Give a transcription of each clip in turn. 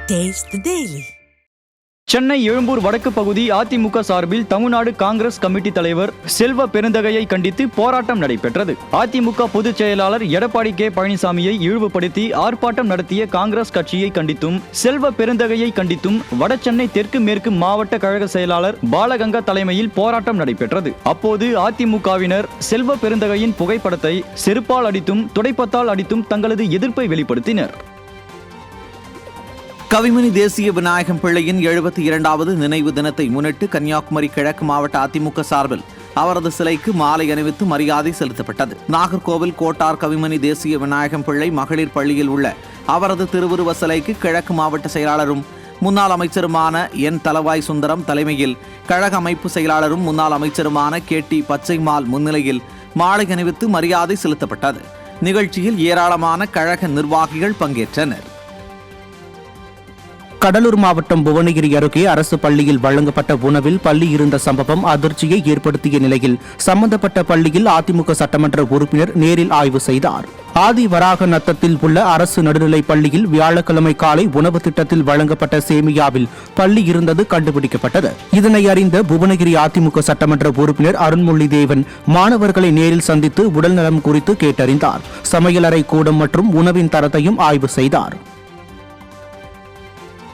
Taste the Daily. Chennai Egmore வடக்கு பகுதி அதிமுக சார்பில் தமிழ்நாடு காங்கிரஸ் கமிட்டி தலைவர் செல்வ பெருந்தகையை கண்டித்து போராட்டம் நடைபெற்றது. அதிமுக பொதுச் செயலாளர் எடப்பாடி கே பழனிசாமியை இழிவுபடுத்தி ஆர்ப்பாட்டம் நடத்திய காங்கிரஸ் கட்சியை கண்டித்தும் செல்வ பெருந்தகையை கண்டித்தும் வடசென்னை தெற்கு மேற்கு மாவட்ட கழக செயலாளர் பாலகங்கா தலைமையில் போராட்டம் நடைபெற்றது. அப்போது அதிமுகவினர் செல்வ பெருந்தகையின் புகைப்படத்தை செருப்பால் அடித்தும் துடைப்பத்தால் அடித்தும் தங்களது எதிர்ப்பை வெளிப்படுத்தினர். கவிமணி தேசிய விநாயகம் பிள்ளையின் 72வது நினைவு தினத்தை முன்னிட்டு கன்னியாகுமரி கிழக்கு மாவட்ட அதிமுக சார்பில் அவரது சிலைக்கு மாலை அணிவித்து மரியாதை செலுத்தப்பட்டது. நாகர்கோவில் கோட்டார் கவிமணி தேசிய விநாயகம் பிள்ளை மகளிர் பள்ளியில் உள்ள அவரது திருவுருவ சிலைக்கு கிழக்கு மாவட்ட செயலாளரும் முன்னாள் அமைச்சருமான என் தலவாய் சுந்தரம் தலைமையில் கழக அமைப்பு செயலாளரும் முன்னாள் அமைச்சருமான KT பச்சைமால் முன்னிலையில் மாலை அணிவித்து மரியாதை செலுத்தப்பட்டது. நிகழ்ச்சியில் ஏராளமான கழக நிர்வாகிகள் பங்கேற்றனர். கடலூர் மாவட்டம் புவனகிரி அருகே அரசு பள்ளியில் வழங்கப்பட்ட உணவில் பள்ளி இருந்த சம்பவம் அதிர்ச்சியை ஏற்படுத்திய நிலையில் சம்பந்தப்பட்ட பள்ளியில் அதிமுக சட்டமன்ற உறுப்பினர் நேரில் ஆய்வு செய்தார். ஆதி வராக நத்தத்தில் உள்ள அரசு நடுநிலைப் பள்ளியில் வியாழக்கிழமை காலை உணவு திட்டத்தில் வழங்கப்பட்ட சேமியாவில் பள்ளி இருந்தது கண்டுபிடிக்கப்பட்டது. இதனை அறிந்த புவனகிரி அதிமுக சட்டமன்ற உறுப்பினர் அருண்மொழி தேவன் மாணவர்களை நேரில் சந்தித்து உடல்நலம் குறித்து கேட்டறிந்தார். சமையலறை கூடம் மற்றும் உணவின் தரத்தையும் ஆய்வு செய்தார்.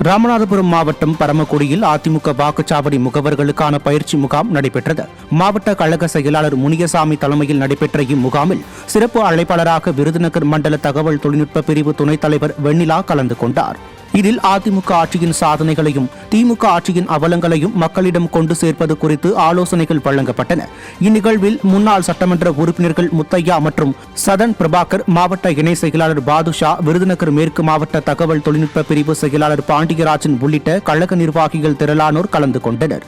ராமநாதபுரம் மாவட்டம் பரமக்குடியில் அதிமுக வாக்குச்சாவடி முகவர்களுக்கான பயிற்சி முகாம் நடைபெற்றது. மாவட்ட கழக செயலாளர் முனியசாமி தலைமையில் நடைபெற்ற இம்முகாமில் சிறப்பு அழைப்பாளராக விருதுநகர் மண்டல தகவல் தொழில்நுட்ப பிரிவு துணைத் தலைவர் வெண்ணிலா கலந்து கொண்டார். இதில் அதிமுக ஆட்சியின் சாதனைகளையும் திமுக ஆட்சியின் அவலங்களையும் மக்களிடம் கொண்டு சேர்ப்பது குறித்து ஆலோசனைகள் வழங்கப்பட்டன. இந்நிகழ்வில் முன்னாள் சட்டமன்ற உறுப்பினர்கள் முத்தையா மற்றும் சதன் பிரபாகர், மாவட்ட இணை செயலாளர் பாதுஷா, விருதுநகர் மேற்கு மாவட்ட தகவல் தொழில்நுட்ப பிரிவு செயலாளர் பாண்டியராஜன் உள்ளிட்ட கழக நிர்வாகிகள் திரளானோர் கலந்து கொண்டனர்.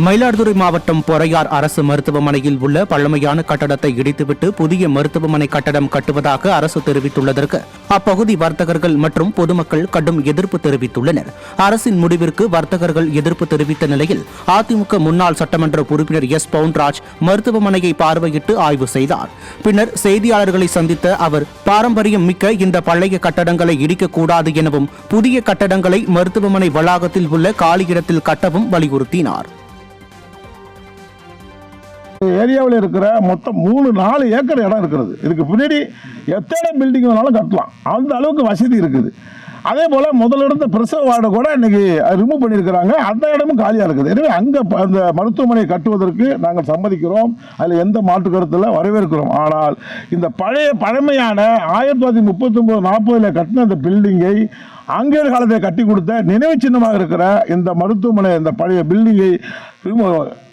மயிலாடுதுறை மாவட்டம் பொறையார் அரசு மருத்துவமனையில் உள்ள பழமையான கட்டடத்தை இடித்துவிட்டு புதிய மருத்துவமனை கட்டடம் கட்டுவதாக அரசு தெரிவித்துள்ளதற்கு அப்பகுதி வர்த்தகர்கள் மற்றும் பொதுமக்கள் கடும் எதிர்ப்பு தெரிவித்துள்ளனர். அரசின் முடிவிற்கு வர்த்தகர்கள் எதிர்ப்பு தெரிவித்த நிலையில் அதிமுக முன்னாள் சட்டமன்ற உறுப்பினர் S. பவுன்ராஜ் மருத்துவமனையை பார்வையிட்டு ஆய்வு செய்தார். பின்னர் செய்தியாளர்களை சந்தித்த அவர் பாரம்பரியம் மிக்க இந்த பழைய கட்டடங்களை இடிக்கக்கூடாது எனவும் புதிய கட்டடங்களை மருத்துவமனை வளாகத்தில் உள்ள காலியிடத்தில் கட்டவும் வலியுறுத்தினார். ஏரியாவில் இருக்கிற மொத்தம் 3-4 ஏக்கர் இடம் இருக்கிறது. இதுக்கு பின்னாடி எத்தனை பில்டிங் வேணாலும் கட்டலாம், அந்த அளவுக்கு வசதி இருக்குது. அதே போல் முதல்ல இருந்த பிரசவ வார்டை கூட இன்னைக்கு ரிமூவ் பண்ணியிருக்கிறாங்க, அந்த இடமும் காலியாக இருக்குது. எனவே அங்கே அந்த மருத்துவமனை கட்டுவதற்கு நாங்கள் சம்மதிக்கிறோம், அதில் எந்த மாற்று கருத்தில் வரவேற்கிறோம். ஆனால் இந்த பழமையான 1939-40 கட்டின அந்த பில்டிங்கை ஆங்கிலேயர் காலத்தை கட்டி கொடுத்த நினைவு சின்னமாக இருக்கிற இந்த மருத்துவமனை, இந்த பழைய பில்டிங்கை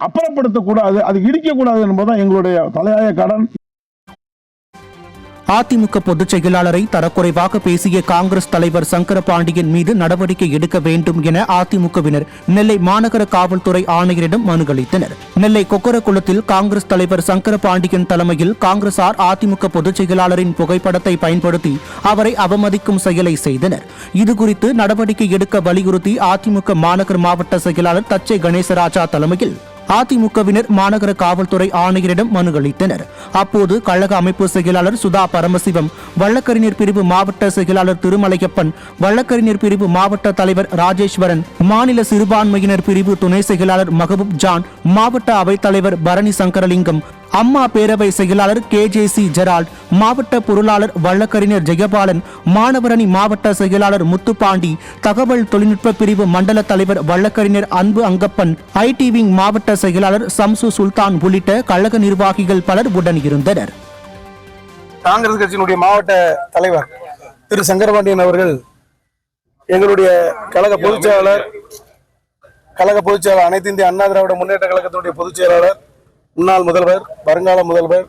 அப்புறப்படுத்தக்கூடாது, அது இடிக்கக்கூடாது என்பதுதான் எங்களுடைய தலையாய கடன். அதிமுக பொதுச் செயலாளரை தரக்குறைவாக பேசிய காங்கிரஸ் தலைவர் சங்கரபாண்டியன் மீது நடவடிக்கை எடுக்க வேண்டும் என அதிமுகவினர் நெல்லை மாநகர காவல்துறை ஆணையரிடம் மனு அளித்தனர். நெல்லை கொக்கரகுளத்தில் காங்கிரஸ் தலைவர் சங்கரபாண்டியன் தலைமையில் காங்கிரசார் அதிமுக பொதுச் செயலாளரின் புகைப்படத்தை பயன்படுத்தி அவரை அவமதிக்கும் செயலை செய்தனர். இதுகுறித்து நடவடிக்கை எடுக்க வலியுறுத்தி அதிமுக மாநகர் மாவட்ட செயலாளர் தச்சை கணேசராஜா தலைமையில் அதிமுகவினர் மாநகர காவல்துறை ஆணையரிடம் மனு அளித்தனர். அப்போது கழக அமைப்பு செயலாளர் சுதா பரமசிவம், வழக்கறிஞர் பிரிவு மாவட்ட செயலாளர் திருமலையப்பன், வழக்கறிஞர் பிரிவு மாவட்ட தலைவர் ராஜேஸ்வரன், மாநில சிறுபான்மையினர் பிரிவு துணை செயலாளர் மகபூப் ஜான், மாவட்ட அவைத்தலைவர் பரணி சங்கரலிங்கம், அம்மா பேரவை செயலாளர் KJC ஜெரால்ட், மாவட்ட பொருளாளர் வழக்கறிஞர் ஜெயபாலன், மாணவரணி மாவட்ட செயலாளர் முத்துப்பாண்டி, தகவல் தொழில்நுட்ப பிரிவு மண்டல தலைவர் வழக்கறிஞர் அன்பு அங்கப்பன், IT விங் மாவட்ட செயலாளர் சம்சு சுல்தான் உள்ளிட்ட கழக நிர்வாகிகள் பலர் உடன் இருந்தனர். காங்கிரஸ் கட்சியினுடைய மாவட்ட தலைவர் திரு சங்கரபாண்டியன் அவர்கள், எங்களுடைய கழக பொதுச் செயலாளர் அனைத்து இந்திய அண்ணா திராவிட முன்னேற்ற கழகத்தினுடைய பொதுச் செயலாளர், முன்னாள் முதல்வர், வருங்கால முதல்வர்,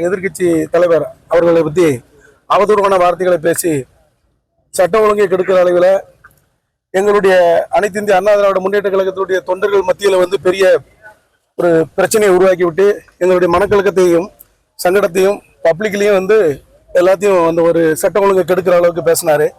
எதிர்கட்சி தலைவர் அவர்களை பற்றி அவதூறான வார்த்தைகளை பேசி சட்ட ஒழுங்கை கெடுக்கிற அளவில் எங்களுடைய அனைத்து இந்திய அண்ணா திராவிட முன்னேற்ற கழகத்தினுடைய தொண்டர்கள் மத்தியில் பெரிய ஒரு பிரச்சனையை உருவாக்கி விட்டு எங்களுடைய மனக்கலக்கத்தையும் சங்கடத்தையும் பப்ளிக்லேயும் எல்லாத்தையும் ஒரு சட்ட ஒழுங்கை கெடுக்கிற அளவுக்கு பேசினாரு.